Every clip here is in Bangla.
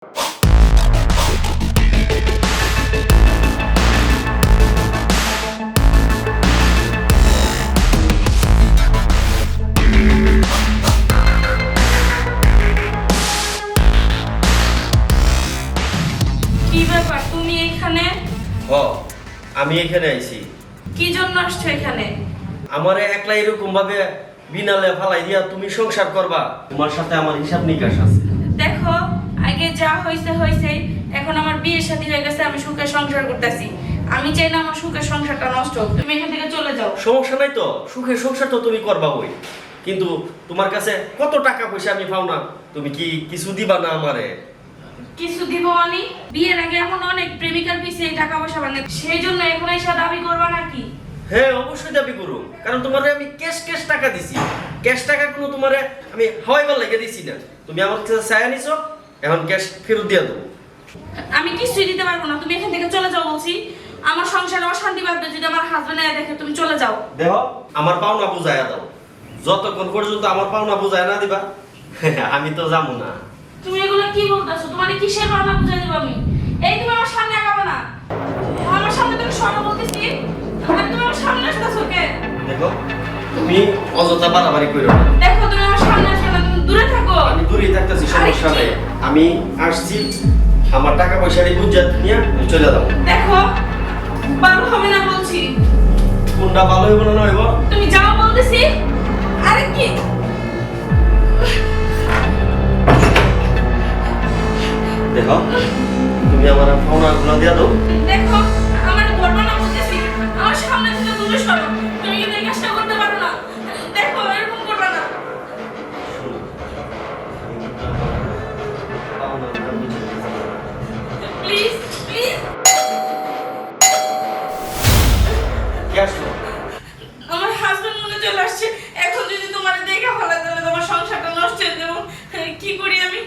কি ব্যাপার তুমি এখানে? আমি এখানে আইছি। কি জন্য আসছো এখানে? আমারে একলা এরকম ভাবে বিনালে ফালাই দিয়া তুমি সংসার করবা? তোমার সাথে আমার হিসাব নিকাশ আছে। দেখো, আগে যা হইছে হইছে, এখন আমার বিয়ে শাদী হয়ে গেছে, আমি সুখে সংসার করতেছি। আমি চাই না আমার সুখের সংসারটা নষ্ট হোক। তুমি এখান থেকে চলে যাও। সমস্যা নাই তো, সুখের সংসার তো তুমি করবা বই, কিন্তু তোমার কাছে কত টাকা পয়সা আমি পাও না, তুমি কি কিছু দিবা না আমারে? কিছু দিব মানে? বিয়ের আগে এখন অনেক প্রেমিকার পিছিয়ে টাকা পয়সা ভাঙে, সেই জন্য এখন এসে দাবি করবা নাকি? হ্যাঁ, অবশ্যই দাবি করো, কারণ তোমারে আমি ক্যাশ টাকা দিছি। ক্যাশ টাকা কোনো তোমারে আমি হাওয়াইবার লেগে দিছি না। তুমি আমার কাছে চায়া নিছো, এখন ক্যাশ ফেরত দিয়া দেবো। আমি কিছুই দিতে পারবো না, তুমি এখান থেকে চলে যাও বলছি। আমার সংসারে অশান্তি বাঁধবে যদি আমার হাজবেন্ড এসে দেখে। তুমি চলে যাও। দেখো, আমার পাওনা বুঝাইয়া দাও। যতক্ষণ পর্যন্ত আমার পাওনা বুঝায় না দিবা, আমি তো যাবো না। তুমি এগুলো কি বলতেছো? তোমার কিসের ভাবনা বুঝাই দেব আমি? এই তুমি আমার সামনে আগাবো না। আমার সামনে তুমি সরো বলতেছি। আর তুমি আমার সামনে আসতেছো কে? দেখো, তুমি অযথা বাড়াবাড়ি করো না। দেখো, তুমি আমার সামনে আসবে না, তুমি দূরে থাকো। আমি দূরেই থাকতেছি, সমস্যা নেই। আমি আসছি, আমার টাকা পয়সা বুঝা নিয়ে আমি চলে যাবো। দেখো, ভালো হবে না বলছি। কোনটা ভালো হইব না হইব? তুমি যাও বলতেছি। আরে কি? দেখো, তুমি আমার পাওনাগুলো দিয়া দাও। দেখো, আমার ধরবা না বলতেছি। আমার সামনে থেকে দূরে সরো। তুমি কিন্তু এই কাজটা করতে পারো না। দেখো, এরকম করবে না। Please, please. কি আসলো? আমার হাজবেন্ড মনে চলে আসছে। এখন যদি তোমার দেখে ফেলে তাহলে তোমার সংসারটা নষ্ট হয়ে যাবে। কি করি আমি?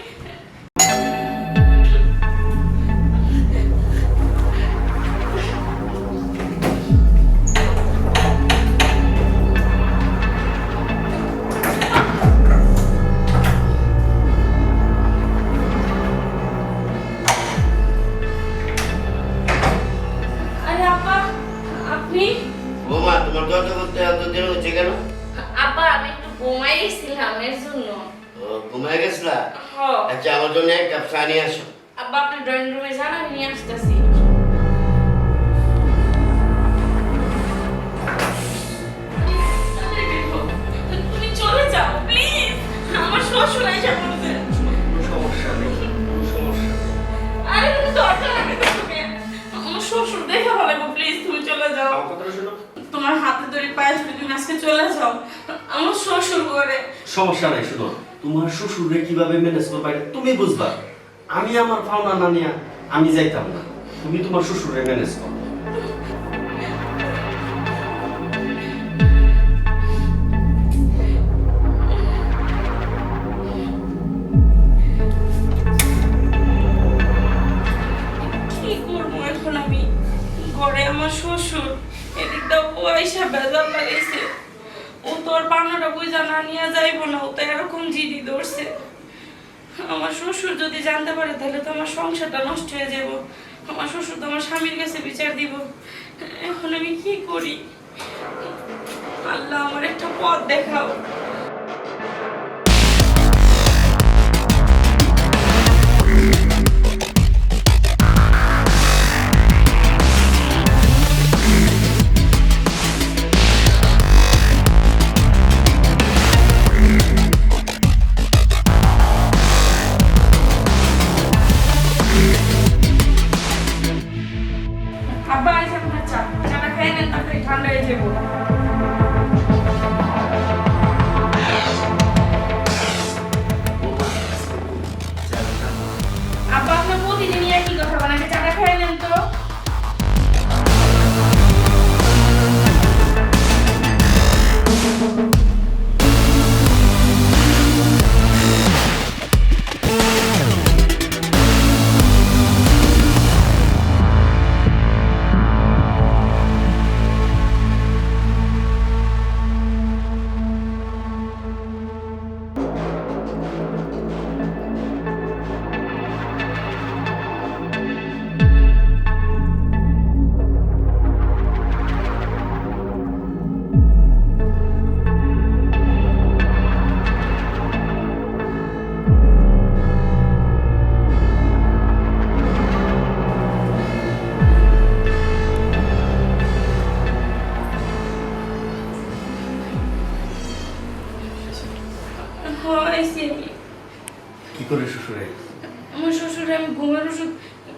আরে আপা, আপনি? বৌমা, তোমার দরজা করতে এত দেরি হচ্ছে কেন? আপা, আমি একটু ঘুমাই গেছিলাম এর জন্য। ঘুমায় গেছিলা? হ্যাঁ। আচ্ছা, আমার জন্য এক কাপ চা নিয়ে আসো। আব্বা, আপনি ড্রয়িং রুমে যান, আমি নিয়ে আসতেছি। তুমি চলে যাও প্লিজ। আমার শ্বশুর এসে বলছে। সমস্যা নেই, সমস্যা নেই। আরে তুমি দরজা লাগাতে তুমি। আমার শ্বশুর দেখে ফেলবো, প্লিজ তুমি চলে যাও। আমার কথাটা শোনো। তোমার হাতে ধরে পায়ে ধরে তুমি আজকে চলে যাও। আমার শ্বশুর করে। সমস্যা নাই, শুনো, তোমার শ্বশুরে কিভাবে ম্যানেজ করবা এটা তুমি বুঝবা। আমি আমার পাওনা না নিয়া আমি যাইতাম না। তুমি তোমার শ্বশুরে ম্যানেজ করো। কি করবো এখন আমি? ঘরে আমার শ্বশুর, এদিকটা ও আইসা বেজাল লাগাইছে। ও তো আর পাওনাটা বুঝা না নিয়ে যাইবো না, ও তো এরকম জিদি ধরছে। আমার শ্বশুর যদি জানতে পারে তাহলে তো আমার সংসারটা নষ্ট হয়ে যাব। আমার শ্বশুর তো আমার স্বামীর কাছে বিচার দিব। এখন আমি কি করি? আল্লাহ, আমার একটা পথ দেখাও। আব্বা, আইসা আপনার চাটা খেয়ে নেন, তাড়াতাড়ি ঠান্ডা হয়ে যাবো। শ্বশুরে আমি ঘুমের ওষুধ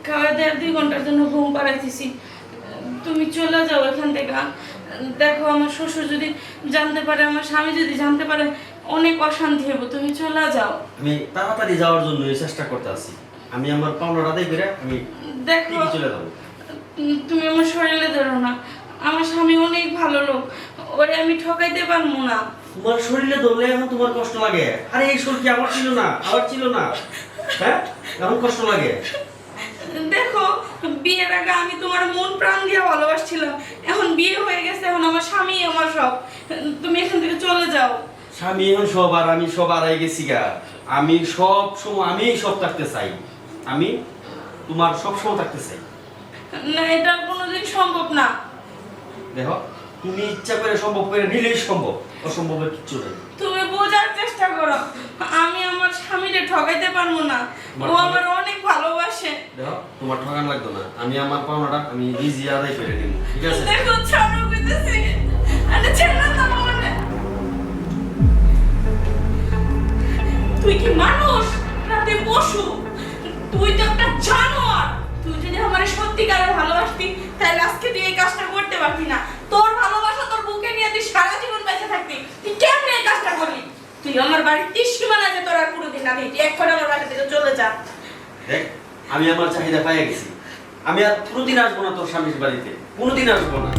খাওয়া দেওয়ার 2 ঘন্টার জন্য ঘুম পাড়াইতেছি। তুমি চলে যাও এখান থেকে। দেখো আমার শ্বশুর যদি জানতে পারে, আমার স্বামী যদি জানতে পারে, অনেক অশান্তি হবে। তুমি চলে যাও। আমি তাড়াতাড়ি যাওয়ার জন্য চেষ্টা করতে আছি। আমি আমার পাওনাটা আদায় করে আমি দেখো ঠিকই চলে যাবো। তুমি আমার শরীরে ধরো না। আমার স্বামী অনেক ভালো লোক, ওরে আমি ঠকাইতে পারবো না। তোমার শরীরে ধরলে এখন তোমার কষ্ট লাগে? আরে এই শরীর কি আমার ছিল না? আমার ছিল না, হ্যাঁ? এখন কষ্ট লাগে? দেখো বিয়ের আগে আমি তোমার মন প্রাণ দিয়ে ভালোবাসছিলাম, এখন বিয়ে হয়ে গেছে, এখন আমার স্বামী আমার সব। তুমি এখান থেকে চলে যাও। স্বামী এখন সব আর আমি সব হারাই গেছি গা। আমি সব সময় আমি সব থাকতে চাই। আমি তোমার সব সময় থাকতে চাই। না, এটা কোনোদিন সম্ভব না। দেখো তুমি ইচ্ছা করে সম্ভব করে নিলেই সম্ভব, অসম্ভবের কিচ্ছু নেই। তুমি বোঝার চেষ্টা করো, আমি আমার স্বামীরে ঠকাইতে পারবো না। ও আমার অনেক ভালোবাসে। দেখো তোমার ঠকান লাগতো না, আমি আমার পাওনাটা আমি নিজে আদায় করে নিব, ঠিক আছে? দেখো ছাড়ো কইতেছি, আরে ছেড়ে দাও আমারে। তুই কি মানুষ না তুই পশু? তুই তো একটা জানোয়ার। তুই যদি আমার সত্যিকারের ভালোবাসতি তাহলে আজকে তুই এই কাজটা করতে পারতি না। তোর ভালোবাসা তোর বুকে নিয়ে তুই সারা জীবন বেঁচে থাকতি। তুই কেমনে এই কাজটা করলি? তুই আমার বাড়ির তিসিমা না যে তোর আর কোনোদিন না দেখি। এখন আমার বাড়ি থেকে চলে যা। দেখ আমি আমার চাহিদা পাইয়া গেছি। আমি আর কোনোদিন আসবো না তোর স্বামীর বাড়িতে, কোনোদিন আসবো না।